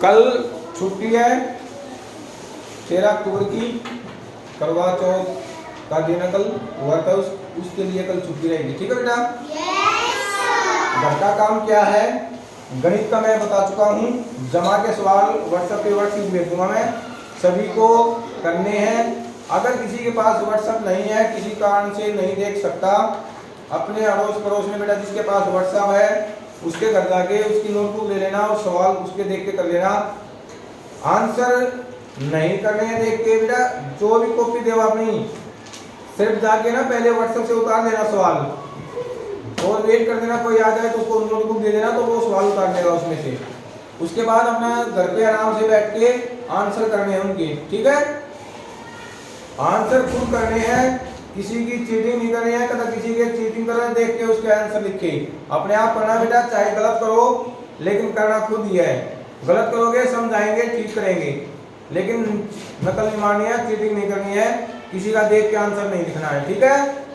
कल छुट्टी है 13 अक्टूबर की, करवा चौथ का दिन है कल, हुआ था उसके लिए कल छुट्टी रहेगी। ठीक है बेटा? घर का काम क्या है? गणित का मैं बता चुका हूँ। जमा के सवाल व्हाट्सएप पे वर्कशीट भेज दूंगा मैं, सभी को करने हैं। अगर किसी के पास व्हाट्सएप नहीं है, किसी कारण से नहीं देख सकता, अपने अड़ोस पड़ोस में बेटा जिसके पास व्हाट्सएप है उसके घर जाके उसकी नोटबुक ले लेना और सवाल उसके देख के कर लेना। आंसर नहीं करने हैं देख के बेटा, जो भी कॉपी देवा अपनी सिर्फ जाके ना पहले व्हाट्सएप से उतार लेना सवाल और वेट कर देना, कोई आ जाए तो उसको नोटबुक दे देना तो वो सवाल उतार देगा उसमें से। उसके बाद अपना घर पे आराम से बैठ के आंसर करने हैं उनके। ठीक है? आंसर खुद करने हैं, किसी की चीटिंग नहीं करनी है। कदा किसी के चीटिंग कर रहे देख के उसके आंसर लिखे, अपने आप करना बेटा, चाहे गलत करो लेकिन करना खुद ही है। गलत करोगे समझाएंगे, ठीक करेंगे, लेकिन नकल नहीं मारनी है, चीटिंग नहीं करनी है, किसी का देख के आंसर नहीं लिखना है। ठीक है?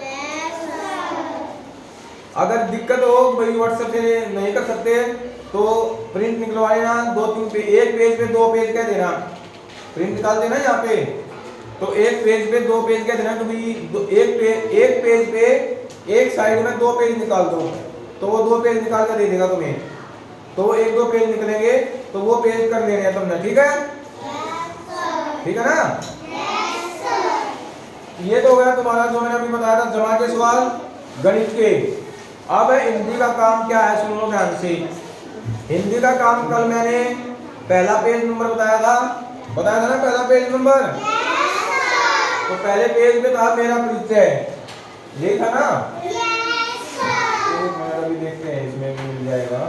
अगर दिक्कत हो भाई व्हाट्सएप से नहीं कर सकते तो प्रिंट निकलवा लेना, 2-3 पेज, एक पेज पे 2 पेज कह देना, प्रिंट निकाल देना यहाँ पे, तो एक पेज पे 2 पेज कह देना, तो भाई एक पेज पे एक साइड में 2 पेज निकाल दो, तो वो 2 पेज निकाल कर दे देगा तुम्हें, तो 1-2 पेज निकलेंगे तो वो पेज कर लेने हैं तुमने। ठीक है? ठीक है ना? ये तो हो गया तुम्हारा जो मैंने अभी बताया था जमा के सवाल गणित के। अब हिंदी का काम क्या है, सुन लो ध्यान से। हिंदी का काम कल मैंने पहला पेज नंबर बताया था ना, पहला पेज नंबर। तो पहले पेज पे था मेरा परिचय, ये था ना। एक मिनट अभी देखते हैं, इसमें मिल जाएगा।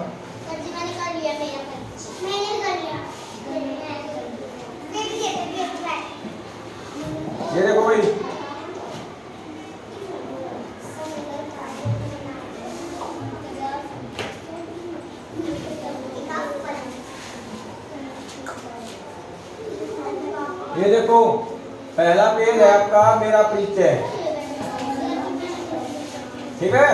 ये देखो भाई, ये देखो पहला पेज है आपका मेरा परिचय। ठीक है?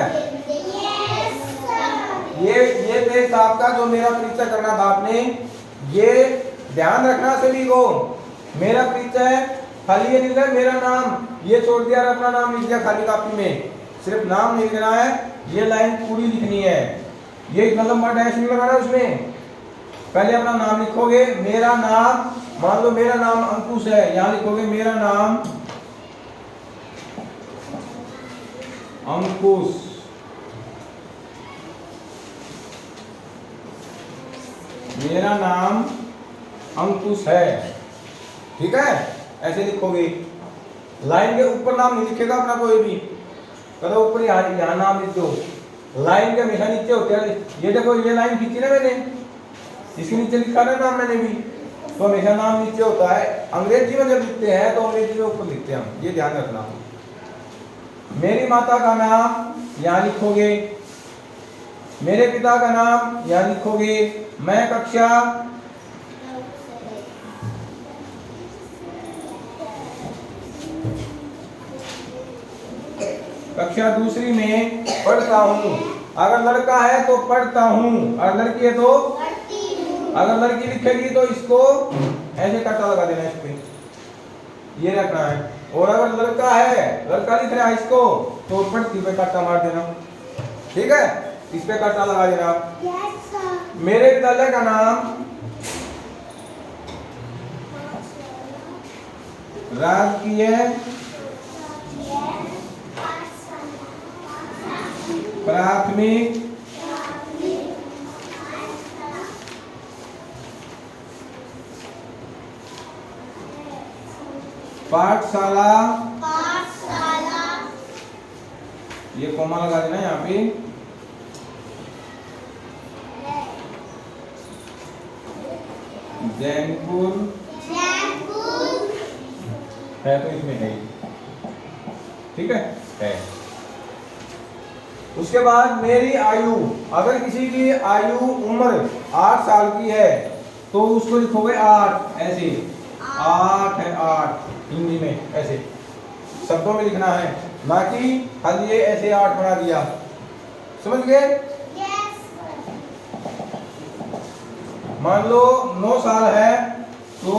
ये पेज था आपका जो मेरा परिचय करना था आपने। ये ध्यान रखना सभी को, मेरा परिचय खाली ये लिखना है, मेरा नाम ये छोड़ दिया, अपना नाम लिख दिया खाली कॉपी में, सिर्फ नाम नहीं लिखना है, ये लाइन पूरी लिखनी है। ये इतना लंबा डैश नहीं लगाना है उसमें, पहले अपना नाम लिखोगे, मेरा नाम, मान लो मेरा नाम अंकुश है, यहां लिखोगे मेरा नाम अंकुश, मेरा नाम अंकुश है। ठीक है? ऐसे लिखोगे, लाइन के ऊपर नाम नहीं लिखेगा अपना कोई भी, करो ऊपर यहाँ नाम लिख दो, लाइन के हमेशा नीचे होते हैं। ये देखो ये लाइन खींची ना मैंने, इसके नीचे लिखा ना नाम मैंने भी, तो हमेशा नाम नीचे होता है। अंग्रेजी में जब लिखते हैं तो अंग्रेजी में ऊपर लिखते हैं हम, ये ध्यान रखना। मेरी माता का नाम यहाँ लिखोगे, मेरे पिता का नाम यहाँ लिखोगे, मैं कक्षा दूसरी में पढ़ता हूँ। अगर लड़का है तो पढ़ता हूँ, अगर लड़की है तो अगर लड़की लिखेगी तो इसको ऐसे कांटा लगा देना इस पे, ये रखना है। और अगर लड़का है, लड़का लिख रहा है इसको, तो पढ़ती पे कांटा मार देना। ठीक है? इस पे कांटा लगा देना। मेरे विद्यालय का नाम राजकीय प्राथमिक पाठशाला, ये कोमा लगा देना यहाँ पे, जैनपुर है, तो इसमें है। ठीक है? उसके बाद मेरी आयु, अगर किसी की आयु उम्र 8 साल की है तो उसको लिखोगे 8, ऐसे 8 है, 8 हिंदी में ऐसे शब्दों में लिखना है, ना कि खाली ये ऐसे 8 बना दिया। समझ गए? मान लो 9 साल है तो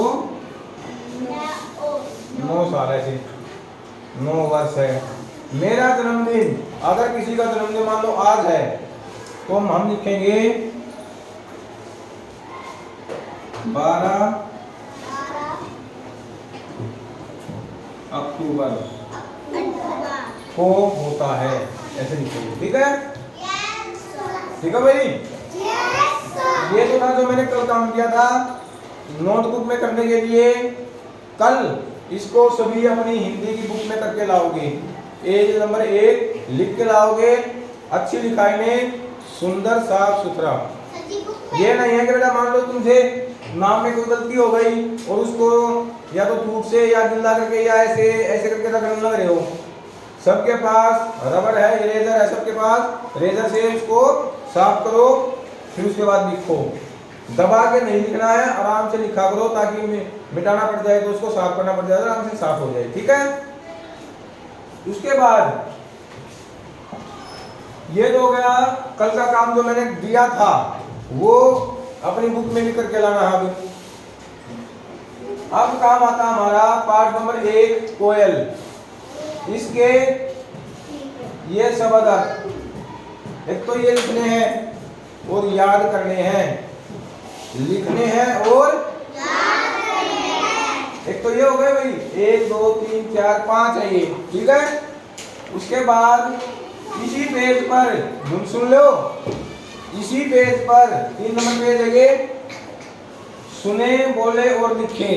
9 साल ऐसे 9 वर्ष है। मेरा जन्मदिन, अगर किसी का जन्मदिन मान लो आज है तो हम लिखेंगे 12 अक्टूबर को होता है, ऐसे लिखेंगे। ठीक है, ठीक है भाई। ये तो था जो मैंने कल काम किया था नोटबुक में करने के लिए। कल इसको सभी अपनी हिंदी की बुक में करके लाओगे। पेज नंबर 1 लिख के लाओगे, अच्छी लिखाई में, सुंदर साफ सुथरा। ये नहीं है कि बेटा मान लो तुमसे नाम में कोई गलती हो गई और उसको या तो टूट से या गिल्ला करके या ऐसे ऐसे करके रखने लग रहे हो। सबके पास रबड़ है, इरेजर है सबके पास, रेजर से इसको साफ करो, फिर उसके बाद लिखो। दबा के नहीं लिखना है, आराम से लिखा करो ताकि मिटाना पड़ जाए तो उसको साफ करना पड़ जाए, आराम से साफ हो जाए। ठीक है, उसके बाद ये तो हो गया कल का काम जो मैंने दिया था, वो अपनी बुक में भी करके लाना है। अब काम आता हमारा पार्ट नंबर 1 कोयल। इसके ये शब्द अर्थ एक तो ये लिखने हैं और याद करने हैं, लिखने हैं और याद करने हैं। एक तो ये हो गए भाई 1 2 3 4 5 है ये। ठीक है, उसके बाद इसी पेज पर तुम सुन लो, इसी पेज पर 3 नंबर पेज है ये, सुने बोले और लिखे,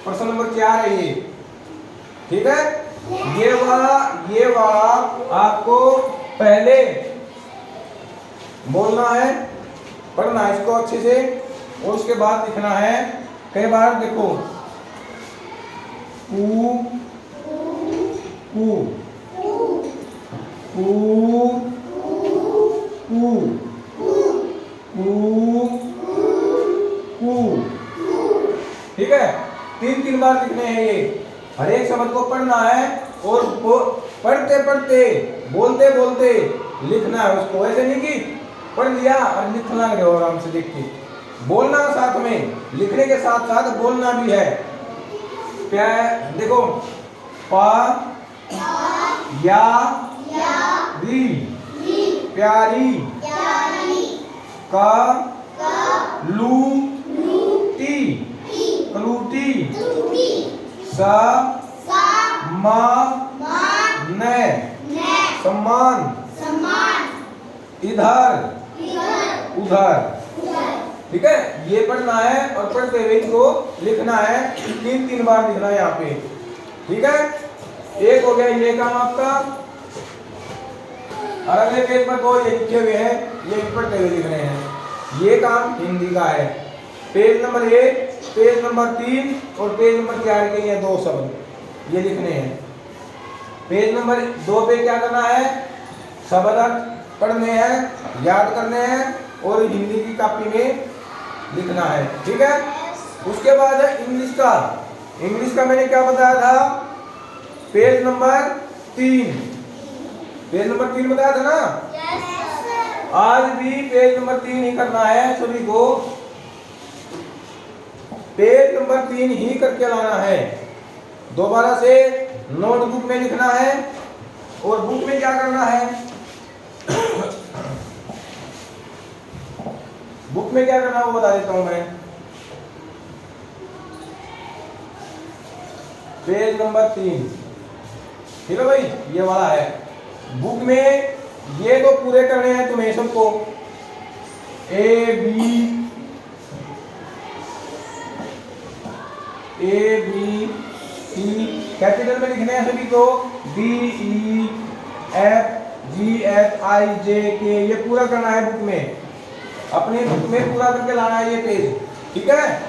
प्रश्न नंबर 4 है ये। ठीक है, ये वाला आपको पहले बोलना है, पढ़ना है इसको अच्छे से और उसके बाद लिखना है। कई बार देखो कू कू कू कू कू। ठीक है, 3 बार लिखने हैं ये। हर एक शब्द को पढ़ना है और पढ़ते पढ़ते बोलते बोलते लिखना है उसको। ऐसे नहीं कि पढ़ लिया और लिखना है आराम से देख के, बोलना साथ में, लिखने के साथ साथ बोलना भी है। देखो पा या री प्यारी, का लू टी कलूटी, सा मा ने सम्मान, इधर उधर। ठीक है, ये पढ़ना है और पढ़ते हुए इसको लिखना है। 3 बार लिखना है यहाँ पे। ठीक है, एक हो गया ये काम आपका। और अगले पेज पर 2 ये लिखे हुए हैं, ये पढ़ते हुए लिख रहे हैं। ये काम हिंदी का है। पेज नंबर 1, पेज नंबर 3 और पेज नंबर 4 के लिए 2 शब्द ये लिखने हैं। पेज नंबर 2 पे क्या करना है, शब्द अर्थ पढ़ने हैं, याद करने हैं और हिंदी की कॉपी में लिखना है। ठीक है, उसके बाद है इंग्लिश का। इंग्लिश का मैंने क्या बताया था, पेज नंबर 3, पेज नंबर 3 बताया था ना। आज भी पेज नंबर 3 ही करना है सभी को, पेज नंबर 3 ही करके लाना है। दोबारा से नोटबुक में लिखना है और बुक में क्या करना है, बुक में क्या करना है वो बता देता हूं मैं। पेज नंबर 3, ठीक है भाई, ये वाला है। बुक में ये तो पूरे करने हैं तुम्हें सबको, A B C कैपिटल में लिखने हैं सभी को, D E F G H I J K, ये पूरा करना है बुक में, अपने बुक में पूरा करके लाना है ये पेज। ठीक है,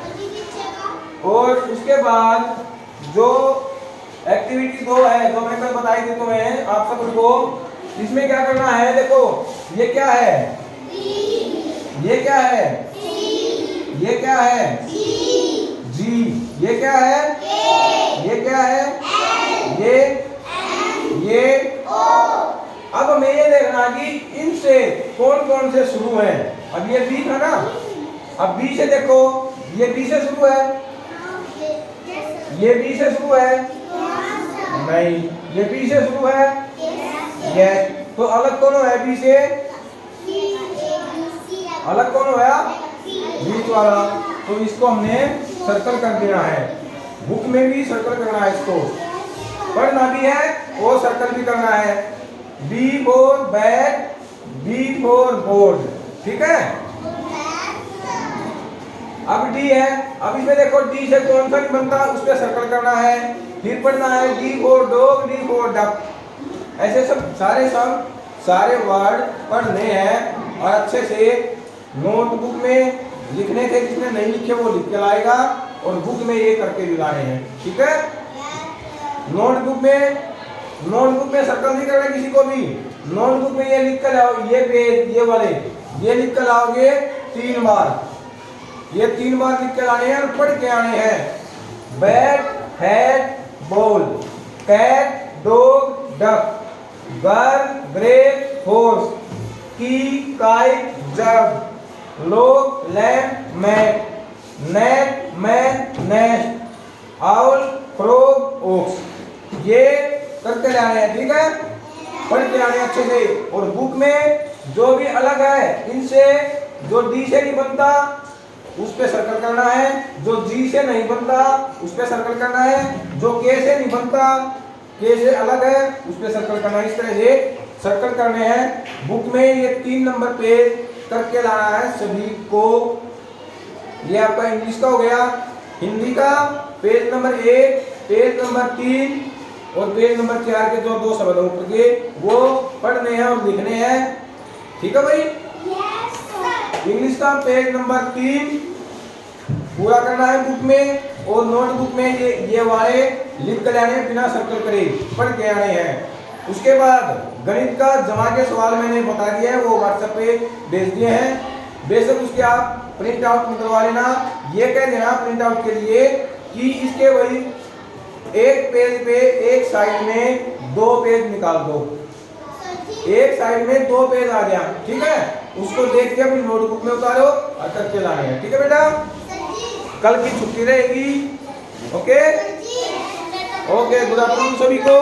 और उसके बाद जो एक्टिविटी 2 है जो मैं कल बताई थी तुम्हें आप सबको, इसमें क्या करना है, देखो ये क्या है, ये क्या है, ये क्या है, जी, ये क्या है, ये क्या है, ये अब हमें ये देखना कि इनसे कौन कौन से शुरू हैं। अब ये बी था ना, अब बी से देखो, ये बी से शुरू है, ये बी से शुरू है, नहीं, ये बी से शुरू है, यस। तो अलग कौन है बी से? अलग कौन होया? बीच वाला। तो इसको हमने सर्कल कर देना है। बुक में भी सर्कल करना है, इसको पढ़ना भी है और सर्कल भी करना है। B for bag, B for board, ठीक है। अब डी है, अब इसमें देखो डी से कौन सा नहीं बनता, उस पर सर्कल करना है। फिर पढ़ना है D for dog, D for duck. ऐसे सब सारे वर्ड पढ़ने हैं और अच्छे से नोटबुक में लिखने थे, जिसने नहीं लिखे वो लिख के लाएगा और बुक में ये करके भी लाने हैं, ठीक है। नोटबुक में सर्कल नहीं करना किसी को भी। नोटबुक में ये लिख कर लाओ, ये पेज, ये वाले ये लिख कर लाओगे 3 बार, ये 3 बार लिख के लाने हैं और पढ़ के आने हैं। Bat, hat, ball, cat, dog, duck, girl, grape, horse, key, kite, jug, log, lamp, mat, net, man, nest, owl, frog, ox. ये करके लाने हैं, ठीक है। पढ़ के आने अच्छे से। और बुक में जो भी अलग है इनसे, जो डी से नहीं बनता उस पे सर्कल करना है, जो जी से नहीं बनता उस पे सर्कल करना है, जो के से नहीं बनता, के से अलग है उस पे सर्कल करना है। इस तरह से सर्कल करने हैं। बुक में ये 3 नंबर पेज करके लाना है सभी को। ये आपका इंग्लिश का हो गया। हिंदी का पेज नंबर 1, पेज नंबर 3 और पेज नंबर 4 के जो 2 शब्द ऊपर के वो पढ़ने हैं और लिखने हैं, ठीक है भाई। इंग्लिश का पेज नंबर 3 पूरा करना है बुक में, और नोटबुक में ये वाले लिख कर आने बिना सर्कल करे पढ़ के आने हैं। उसके बाद गणित का जमा के सवाल मैंने बता दिया है, वो व्हाट्सएप पे भेज दिए हैं। बेशक उसके आप प्रिंट आउट निकलवा लेना। ये कह देना प्रिंट आउट के लिए कि इसके वही एक पेज पे एक साइड में 2 पेज निकाल दो, एक साइड में 2 पेज आ गया, ठीक है। उसको देख के अपनी नोटबुक में उतारो और करके लाने हैं, ठीक है बेटा। कल की छुट्टी रहेगी, ओके। गुड आफ्टरनून सभी को।